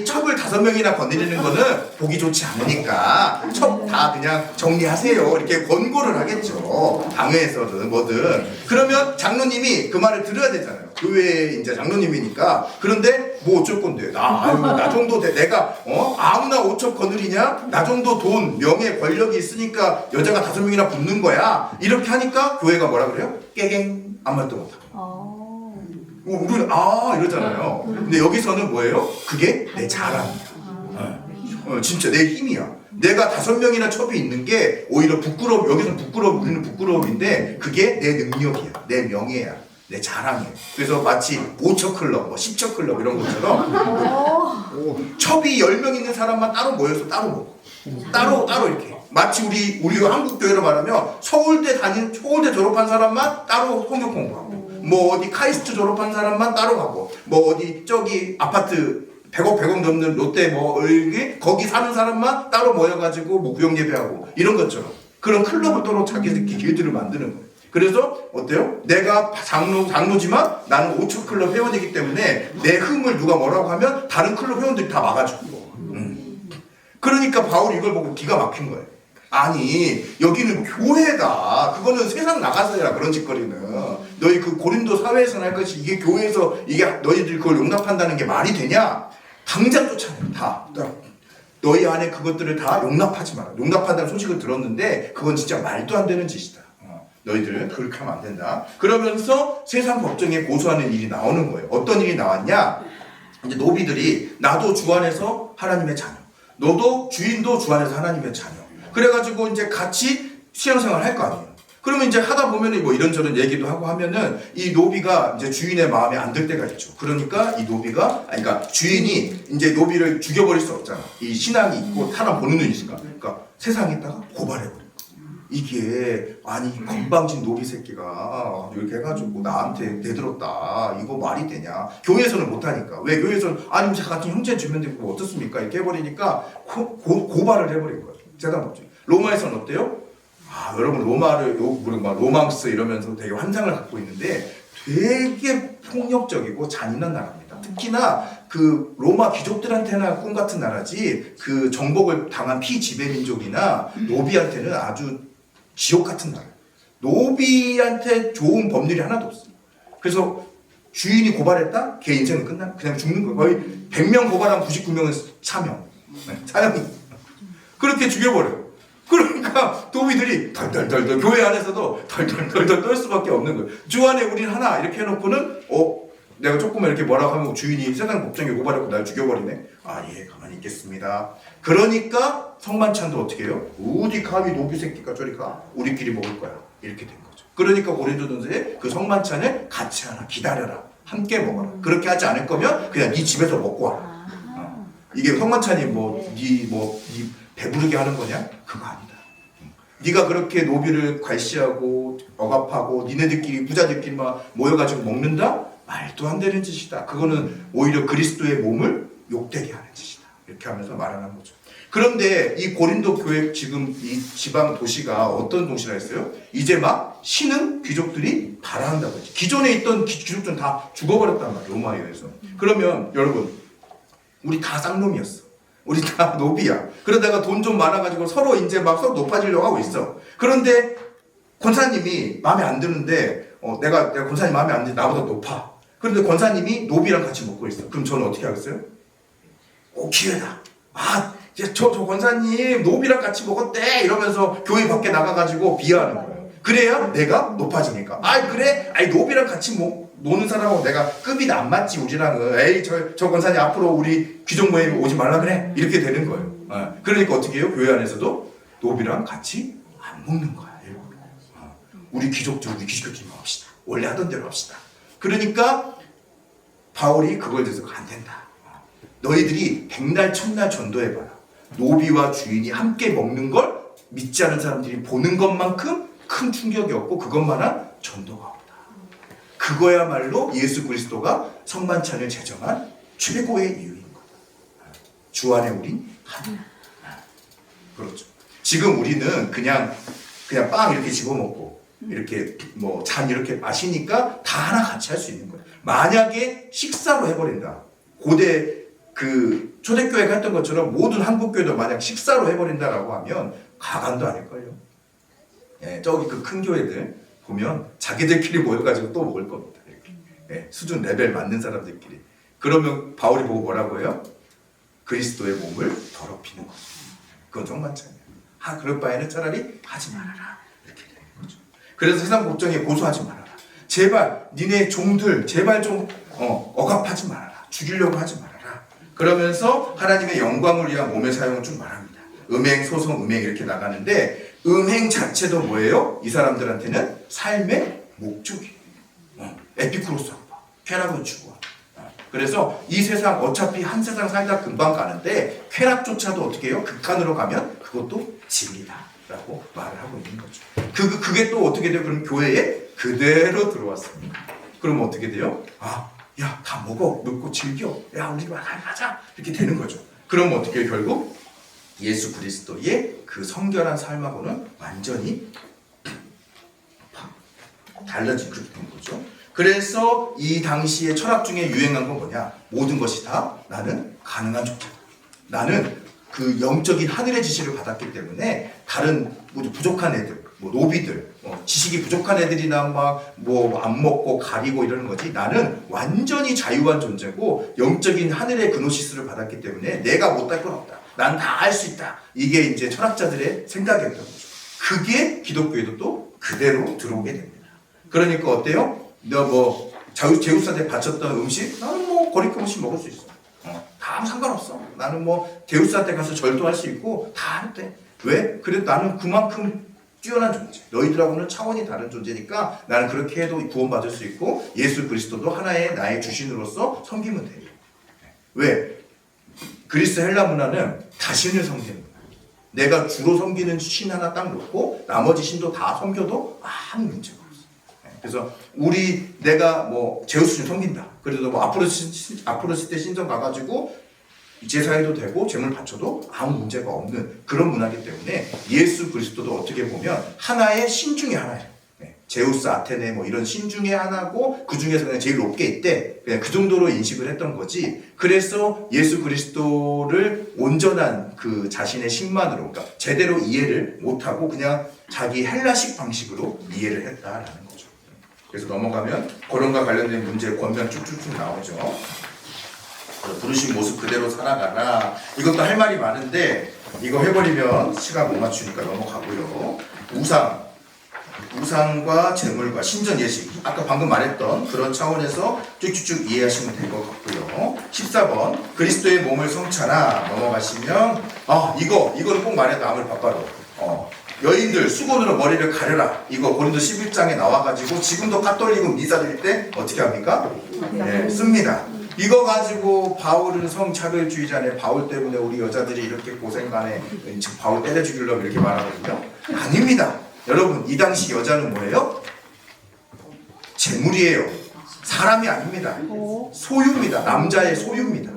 첩을 5명이나 거느리는 거는 보기 좋지 않으니까 첩 다 그냥 정리하세요 이렇게 권고를 하겠죠. 당회에서든 뭐든. 그러면 장로님이 그 말을 들어야 되잖아요. 교회 이제 장로님이니까. 그런데 뭐 어쩔 건데 나 정도 돼. 내가 아무나 5첩 거느리냐? 나 정도 돈, 명예, 권력이 있으니까 여자가 5명이나 붙는 거야. 이렇게 하니까 교회가 뭐라 그래요? 깨갱 아무 말도 못하고. 우리는 이러잖아요. 근데 여기서는 뭐예요? 그게 내 자랑이야. 진짜 내 힘이야. 내가 5명이나 첩이 있는 게 오히려 여기서는 우리는 부끄러움인데 그게 내 능력이야. 내 명예야. 내 자랑이야. 그래서 마치 5첩 클럽, 10첩 클럽 이런 것처럼 첩이 10명 있는 사람만 따로 모여서 따로 먹어. 따로 이렇게. 마치 우리 한국 교회로 말하면 서울대 졸업한 사람만 따로 성경 공부하고 뭐 어디 카이스트 졸업한 사람만 따로 가고 뭐 어디 저기 아파트 100억 넘는 롯데 뭐 거기 사는 사람만 따로 모여가지고 뭐 구역 예배하고 이런 것처럼 그런 클럽을 따로 자기들끼리 길들을 만드는 거예요. 그래서 어때요? 내가 장로지만 나는 5초 클럽 회원이기 때문에 내 흠을 누가 뭐라고 하면 다른 클럽 회원들이 다 막아주고. 그러니까 바울이 이걸 보고 기가 막힌 거예요. 아니 여기는 교회다. 그거는 세상 나가서 해라. 그런 짓거리는 너희 그 고린도 사회에서는 할 것이 이게 교회에서 이게 너희들 그걸 용납한다는 게 말이 되냐? 당장 쫓아내요. 다 너희 안에 그것들을 다 용납하지 마라. 용납한다는 소식을 들었는데 그건 진짜 말도 안 되는 짓이다. 너희들은 그렇게 하면 안 된다. 그러면서 세상 법정에 고소하는 일이 나오는 거예요. 어떤 일이 나왔냐? 이제 노비들이 나도 주 안에서 하나님의 자녀, 너도 주인도 주 안에서 하나님의 자녀. 그래가지고 이제 같이 신앙생활 할 거 아니에요. 그러면 이제 하다 보면은 뭐 이런저런 얘기도 하고 하면은 이 노비가 이제 주인의 마음에 안 들 때가 있죠. 그러니까 이 노비가, 그러니까 주인이 이제 노비를 죽여버릴 수 없잖아. 이 신앙이 있고 사람 보는 눈이 있으니까. 그러니까 세상에 있다가 고발해버려. 이게 아니 건방진 노비 새끼가 이렇게 해가지고 나한테 대들었다. 이거 말이 되냐? 교회에서는 못하니까. 왜 교회에서는 아니 같은 형제 주면 되고 어떻습니까? 이렇게 해버리니까 고발을 해버린 거예요. 재단법정. 로마에서는 어때요? 여러분 로망스 이러면서 되게 환상을 갖고 있는데 되게 폭력적이고 잔인한 나라입니다. 특히나 그 로마 귀족들한테나 꿈 같은 나라지 그 정복을 당한 피지배 민족이나 노비한테는 아주 지옥 같은 나라. 노비한테 좋은 법률이 하나도 없어요. 그래서 주인이 고발했다? 걔 인생은 끝나? 그냥 죽는 거예요. 거의 100명 고발하면 99명은 사형. 사형이. 그렇게 죽여버려요. 그러니까 노비들이 덜덜덜덜 교회 안에서도 덜덜덜덜 떨 수밖에 없는 거예요. 주 안에 우린 하나 이렇게 해놓고는 내가 조금만 이렇게 뭐라고 하면 주인이 세상 법정에 고발하고 날 죽여버리네. 예 가만히 있겠습니다. 그러니까 성만찬도 어떻게 해요? 어디 감히 노비 새끼가 저리 가. 우리끼리 먹을 거야. 이렇게 된 거죠. 그러니까 고린도전서에 그 성만찬을 같이 하라. 기다려라. 함께 먹어라. 그렇게 하지 않을 거면 그냥 네 집에서 먹고 와라. 이게 성만찬이 네 배부르게 하는 거냐? 그거 아니다. 네가 그렇게 노비를 괄시하고 억압하고 니네들끼리 부자들끼리 막 모여가지고 먹는다? 말도 안 되는 짓이다. 그거는 오히려 그리스도의 몸을 욕되게 하는 짓이다. 이렇게 하면서 말하는 거죠. 그런데 이 고린도 교회 지금 이 지방 도시가 어떤 도시라 했어요? 이제 막 신흥 귀족들이 발화한다고 했죠. 기존에 있던 귀족들은 다 죽어버렸단 말이에요. 로마에 의해서. 그러면 여러분 우리 다 쌍놈이었어. 우리 다 노비야. 그러다가 돈 좀 많아가지고 서로 이제 막 서로 높아지려고 하고 있어. 그런데 권사님이 마음에 안 드는데 내가 권사님 마음에 안 드는데 나보다 높아. 그런데 권사님이 노비랑 같이 먹고 있어. 그럼 저는 어떻게 하겠어요? 기회다. 저 권사님 노비랑 같이 먹었대 이러면서 교회 밖에 나가가지고 비하하는 거예요. 그래야 내가 높아지니까. 그래? 노비랑 같이 노는 사람하고 내가 급이 안 맞지 우리랑은. 에이 저 권사님 앞으로 우리 귀족 모임에 오지 말라 그래. 이렇게 되는 거예요. 그러니까 어떻게 해요? 교회 안에서도 노비랑 같이 안 먹는 거야. 우리 귀족들 우리 귀족들만 합시다. 원래 하던 대로 합시다. 그러니까 바울이 그걸 대해서 안 된다. 너희들이 백날 천날 전도해봐라. 노비와 주인이 함께 먹는 걸 믿지 않은 사람들이 보는 것만큼 큰 충격이 없고 그것만한 전도가 없다. 그거야말로 예수 그리스도가 성만찬을 제정한 최고의 이유인 거다. 주 안에 우린 하나. 그렇죠. 지금 우리는 그냥 빵 이렇게 집어먹고 이렇게 잔 이렇게 마시니까 다 하나 같이 할 수 있는 거예요. 만약에 식사로 해버린다. 고대 그 초대교회가 했던 것처럼 모든 한국교회도 만약 식사로 해버린다라고 하면 가관도 아닐걸요. 저기 그 큰 교회들 보면 자기들끼리 모여가지고 또 먹을 겁니다. 이렇게. 수준 레벨 맞는 사람들끼리. 그러면 바울이 보고 뭐라고 해요? 그리스도의 몸을 더럽히는 거죠. 그건 성만찬이에요. 그럴 바에는 차라리 하지 말아라. 이렇게 되는 거죠. 그래서 세상 걱정에 고소하지 말아라. 제발 니네 종들 제발 좀 억압하지 말아라. 죽이려고 하지 말아라. 그러면서 하나님의 영광을 위한 몸의 사용을 좀 말합니다. 음행, 소송, 음행 이렇게 나가는데 음행 자체도 뭐예요? 이 사람들한테는 삶의 목적이에요. 에피쿠로스 학파, 쾌락은 추구하. 그래서 이 세상 어차피 한 세상 살다 금방 가는데 쾌락조차도 어떻게 해요? 극한으로 가면 그것도 진리다라고 말을 하고 있는 거죠. 그게 또 어떻게 돼요? 그럼 교회에 그대로 들어왔습니다. 그럼 어떻게 돼요? 야, 다 먹고 즐겨. 야, 우리 가자. 이렇게 되는 거죠. 그럼 어떻게 해요? 결국 예수 그리스도의 그 성결한 삶하고는 완전히 달라진 그렇게 된 거죠. 그래서 이 당시의 철학 중에 유행한 건 뭐냐? 모든 것이 다 나는 가능한 존재다. 나는 그 영적인 하늘의 지시를 받았기 때문에 다른 부족한 애들, 노비들, 지식이 부족한 애들이나 안 먹고 가리고 이러는 거지. 나는 완전히 자유한 존재고 영적인 하늘의 그노시스를 받았기 때문에 내가 못할 건 없다. 난 다 할 수 있다. 이게 이제 철학자들의 생각이었던 거죠. 그게 기독교에도 또 그대로 들어오게 됩니다. 그러니까 어때요? 너 제우스한테 바쳤던 음식 나는 거리낌 없이 먹을 수 있어. 다 상관없어. 나는 제우스한테 가서 절도할 수 있고 다 할 때. 왜? 그래도 나는 그만큼 뛰어난 존재. 너희들하고는 차원이 다른 존재니까 나는 그렇게 해도 구원받을 수 있고 예수 그리스도도 하나의 나의 주신으로서 섬기면 돼요. 왜? 그리스 헬라 문화는 다신을 섬기는 거야. 내가 주로 섬기는 신 하나 딱 놓고 나머지 신도 다 섬겨도 아무 문제가 없어. 그래서 내가 제우스 신 섬긴다. 그래도 아프로시테 신전 가가지고 제사해도 되고 제물 바쳐도 아무 문제가 없는 그런 문화이기 때문에 예수 그리스도도 어떻게 보면 하나의 신 중에 하나예요. 제우스, 아테네 이런 신 중에 하나고 그 중에서 그냥 제일 높게 있대. 그냥 그 정도로 인식을 했던 거지. 그래서 예수 그리스도를 온전한 그 자신의 신만으로, 그러니까 제대로 이해를 못하고 그냥 자기 헬라식 방식으로 이해를 했다라는 거죠. 그래서 넘어가면 거론과 관련된 문제 권면 쭉쭉쭉 나오죠. 부르신 모습 그대로 살아가라. 이것도 할 말이 많은데 이거 해버리면 시간 못 맞추니까 넘어가고요. 우상과 제물과 신전 예식, 아까 방금 말했던 그런 차원에서 쭉쭉쭉 이해하시면 될 것 같고요. 14번 그리스도의 몸을 성찬하 넘어가시면 이거는 꼭 말해도 아무리 바빠도 여인들 수건으로 머리를 가려라. 이거 고린도 11장에 나와가지고 지금도 가톨릭은 미사 드릴 때 어떻게 합니까? 씁니다. 이거 가지고 바울은 성차별주의자네. 바울 때문에 우리 여자들이 이렇게 고생가네. 바울 때려 죽이려고 이렇게 말하거든요. 아닙니다. 여러분, 이 당시 여자는 뭐예요? 재물이에요. 사람이 아닙니다. 소유입니다. 남자의 소유입니다.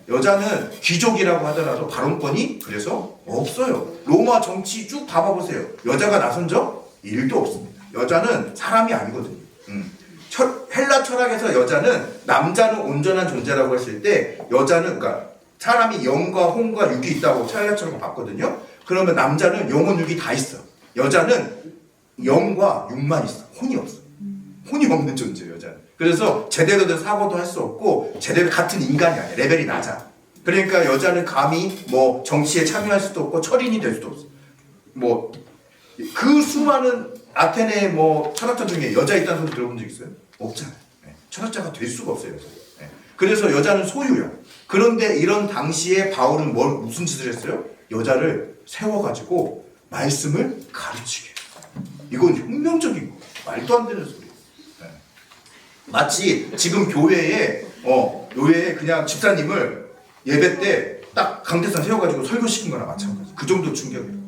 여자는 귀족이라고 하더라도 발언권이 그래서 없어요. 로마 정치 쭉 봐보세요. 여자가 나선 적 1도 없습니다. 여자는 사람이 아니거든요. 헬라 철학에서 여자는 남자는 온전한 존재라고 했을 때 여자는 그러니까 사람이 영과 혼과 육이 있다고 헬라 철학을 봤거든요. 그러면 남자는 영혼 육이 다 있어. 여자는 영과 육만 있어. 혼이 없어. 혼이 없는 존재예요, 여자는. 그래서 제대로 된 사고도 할 수 없고 제대로 같은 인간이 아니야. 레벨이 낮아. 그러니까 여자는 감히 뭐 정치에 참여할 수도 없고 철인이 될 수도 없어. 뭐 그 수많은 아테네 뭐 철학자 중에 여자 있다는 소리 들어본 적 있어요? 없잖아요. 철학자가 될 수가 없어요, 여자. 그래서 여자는 소유야. 그런데 이런 당시에 바울은 무슨 짓을 했어요? 여자를 세워가지고 말씀을 가르치게. 이건 혁명적인 거. 말도 안 되는 소리예요. 마치 지금 교회에 그냥 집사님을 예배 때 딱 강대상 세워가지고 설교시킨 거나 마찬가지. 그 정도 충격이에요.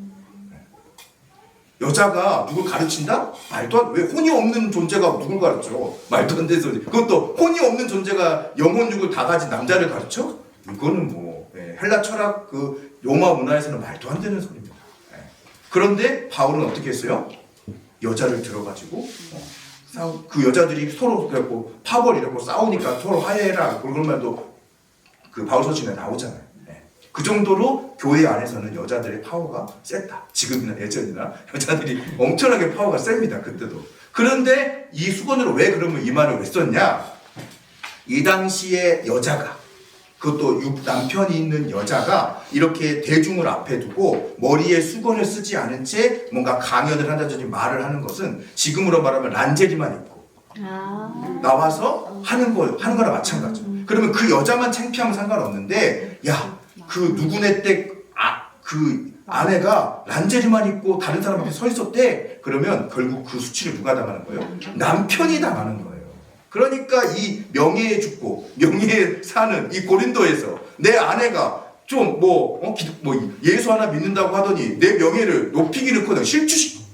여자가 누굴 가르친다? 말도 안, 왜 혼이 없는 존재가 누굴 가르쳐? 말도 안 되는 소리. 그것도 혼이 없는 존재가 영혼 육을 다 가진 남자를 가르쳐? 이거는 뭐 헬라 철학 그 로마 문화에서는 말도 안 되는 소리입니다. 그런데 바울은 어떻게 했어요? 여자를 들어가지고 그 여자들이 서로 그래갖고 파벌이라고 싸우니까 서로 화해해라 그런 말도 그 바울 서신에 나오잖아요. 그 정도로 교회 안에서는 여자들의 파워가 셌다. 지금이나 예전이나 여자들이 엄청나게 파워가 셉니다. 그때도. 그런데 이 수건으로 왜 그러면 이 말을 왜 썼냐? 이 당시에 여자가 그것도 남편이 있는 여자가 이렇게 대중을 앞에 두고 머리에 수건을 쓰지 않은 채 뭔가 강연을 한다든지 말을 하는 것은 지금으로 말하면 란제리만 입고 나와서 하는 거나 마찬가지죠. 그러면 그 여자만 창피하면 상관없는데 그 누구네 때 그 아내가 란제리만 입고 다른 사람 앞에 서 있었대. 그러면 결국 그 수치를 누가 당하는 거예요? 남편이 당하는 거예요. 그러니까 이 명예에 죽고 명예에 사는 이 고린도에서 내 아내가 좀 예수 하나 믿는다고 하더니 내 명예를 높이기는 실추시키.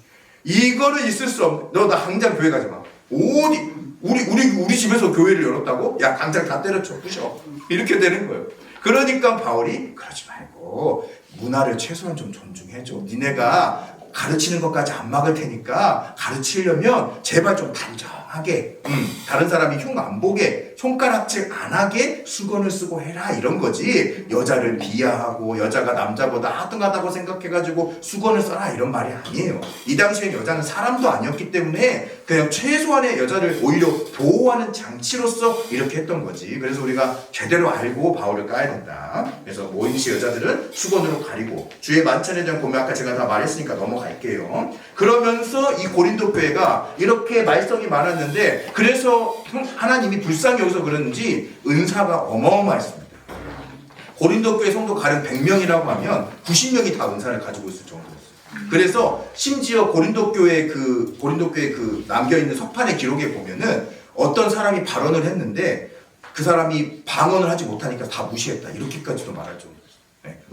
이거는 있을 수 없는. 너 나 당장 교회 가지 마. 어디 우리 집에서 교회를 열었다고? 야 당장 다 때려쳐 부셔. 이렇게 되는 거예요. 그러니까 바울이 그러지 말고 문화를 최소한 좀 존중해줘. 니네가 가르치는 것까지 안 막을 테니까 가르치려면 제발 좀 단정하게 다른 사람이 흉 안 보게 손가락질 안 하게 수건을 쓰고 해라 이런 거지. 여자를 비하하고 여자가 남자보다 하등하다고 생각해가지고 수건을 써라 이런 말이 아니에요. 이 당시엔 여자는 사람도 아니었기 때문에 그냥 최소한의 여자를 오히려 보호하는 장치로서 이렇게 했던 거지. 그래서 우리가 제대로 알고 바울을 까야 된다. 그래서 모임시 여자들은 수건으로 가리고 주의 만찬에 대한 고민 아까 제가 다 말했으니까 넘어갈게요. 그러면서 이 고린도 교회가 이렇게 말썽이 많았는데 그래서 하나님이 불쌍히 여기서 그런지 은사가 어마어마했습니다. 고린도 교회 성도 가령 100명이라고 하면 90명이 다 은사를 가지고 있을 정도였어요. 그래서 심지어 고린도 교회 그 남겨 있는 석판의 기록에 보면은 어떤 사람이 발언을 했는데 그 사람이 방언을 하지 못하니까 다 무시했다 이렇게까지도 말할 정도였어요.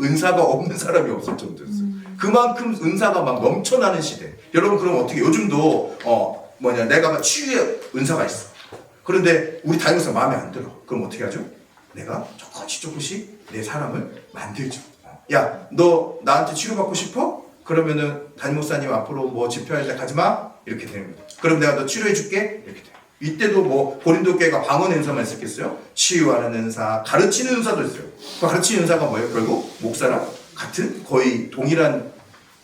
은사가 없는 사람이 없을 정도였어요. 그만큼 은사가 막 넘쳐나는 시대. 여러분 그럼 어떻게 요즘도 내가 막 치유의 은사가 있어. 그런데 우리 담임목사 마음에 안 들어. 그럼 어떻게 하죠? 내가 조금씩 내 사람을 만들죠. 야, 너 나한테 치료받고 싶어? 그러면은 담임목사님 앞으로 뭐 집회할 때 가지 마? 이렇게 되는 거예요. 그럼 내가 너 치료해 줄게? 이렇게 돼요. 이때도 뭐 고린도 교회가 방언 은사만 있었겠어요? 치유하는 은사, 가르치는 은사도 있어요. 그 가르치는 은사가 뭐예요? 결국 목사랑 같은 거의 동일한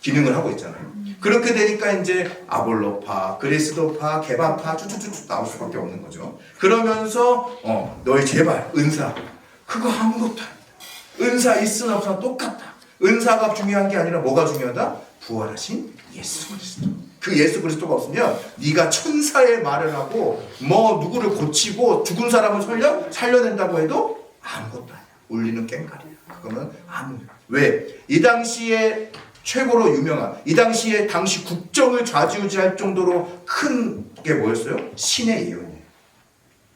기능을 하고 있잖아요. 그렇게 되니까 이제 아볼로파, 그리스도파, 게바파 쭉쭉쭉 나올 수밖에 없는 거죠. 그러면서 너희 제발 은사 그거 아무것도 아니다. 은사 있으나 없으나 똑같다. 은사가 중요한 게 아니라 뭐가 중요하다? 부활하신 예수 그리스도. 그 예수 그리스도가 없으면 네가 천사의 말을 하고 뭐 누구를 고치고 죽은 사람을 살려낸다고 해도 아무것도 아니야. 울리는 깽가리야. 그거는 왜? 이 당시에 최고로 유명한 이 당시에 당시 국정을 좌지우지할 정도로 큰 게 뭐였어요? 신의 예언이에요.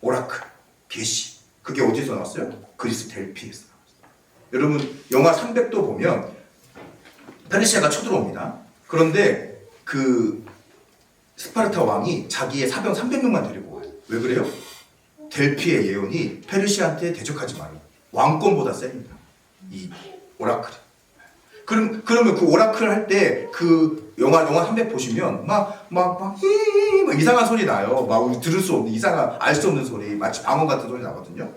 오라클, 계시. 그게 어디서 나왔어요? 그리스 델피에서 나왔어요. 여러분 영화 300도 보면 페르시아가 쳐들어옵니다. 그런데 그 스파르타 왕이 자기의 사병 300명만 데리고 와요. 왜 그래요? 델피의 예언이 페르시아한테 대적하지 말라고. 왕권보다 셉니다. 이 오라클이. 그러면 그 오라클 할 때 그 영화 한 편 보시면 막 이상한 소리 나요. 막 우리 들을 수 없는 알 수 없는 소리, 마치 방언 같은 소리 나거든요.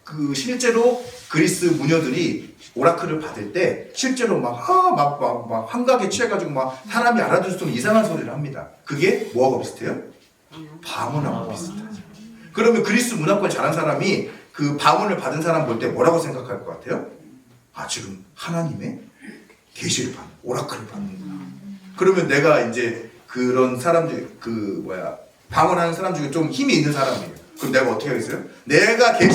그 실제로 그리스 무녀들이 오라클을 받을 때 실제로 막 환각에 취해가지고 막 사람이 알아들 수 없는 이상한 소리를 합니다. 그게 뭐하고 비슷해요? 방언하고 비슷하죠. 그러면 그리스 문화권 잘한 사람이 그 방언을 받은 사람 볼 때 뭐라고 생각할 것 같아요? 아, 지금 하나님의 계시를 받는, 오라클을 받는구나. 그러면 내가 이제 그런 사람들, 방언하는 사람 중에 좀 힘이 있는 사람이에요. 그럼 내가 어떻게 하겠어요? 내가 계시